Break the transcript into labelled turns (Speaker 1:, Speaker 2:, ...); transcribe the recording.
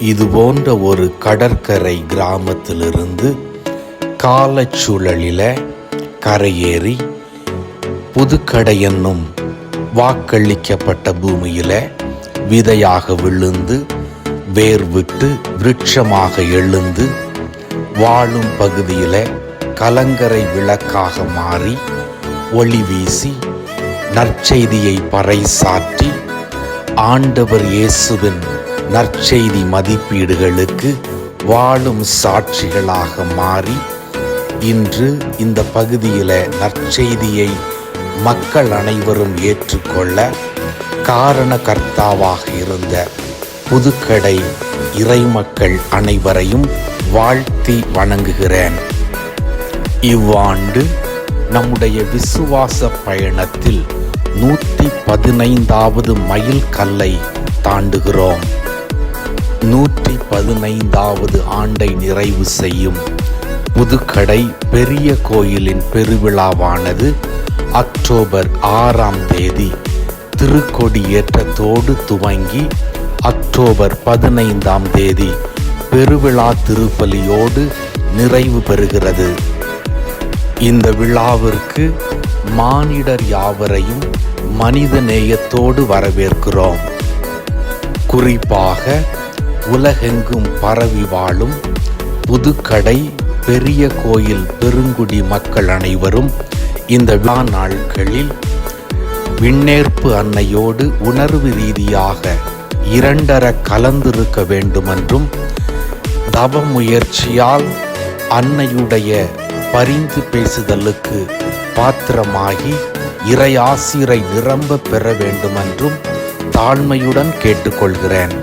Speaker 1: இது போன்ற ஒரு கடற்கரை கிராமத்திலிருந்து காலச்சூழலில் கரையேறி புதுக்கடை என்னும் வாக்களிக்கப்பட்ட பூமியில விதையாக விழுந்து வேர் விட்டு விருட்சமாக எழுந்து வாழும் பகுதியில கலங்கரை விளக்காக மாறி ஒளி வீசி நற்செய்தியை பறைசாற்றி ஆண்டவர் இயேசுவின் நற்செய்தி மதிப்பீடுகளுக்கு வாழும் சாட்சிகளாக மாறி இன்று இந்த பகுதியில நற்செய்தியை மக்கள் அனைவரும் ஏற்றுக்கொள்ள காரணகர்த்தாவாக இருந்த புதுக்கடை இறைமக்கள் அனைவரையும் வாழ்த்தி வணங்குகிறேன். இவ்வாண்டு நம்முடைய விசுவாச பயணத்தில் 115வது மைல் கல்லை தாண்டுகிறோம். 115வது ஆண்டை நிறைவு செய்யும் புதுக்கடை பெரிய கோயிலின் பெருவிழாவானது அக்டோபர் 6ஆம் தேதி திருக்கொடியேற்றத்தோடு துவங்கி அக்டோபர் 15ஆம் தேதி பெருவிழா திருப்பலியோடு நிறைவு பெறுகிறது. இந்த விழாவிற்கு மானிடர் யாவரையும் மனித நேயத்தோடு வரவேற்கிறோம். குறிப்பாக உலகெங்கும் பரவி வாழும் புதுக்கடை பெரிய கோயில் பெருங்குடி மக்கள் அனைவரும் இந்த விழா நாட்களில் விண்ணேற்பு அன்னையோடு உணர்வு ரீதியாக இரண்டர கலந்திருக்க வேண்டுமென்றும் தவ முயற்சியால் அன்னையுடைய பரிந்து பேசுதலுக்கு பாத்திரமாகி இறை ஆசிரை நிரம்ப பெற வேண்டுமென்றும் தாழ்மையுடன் கேட்டுக்கொள்கிறேன்.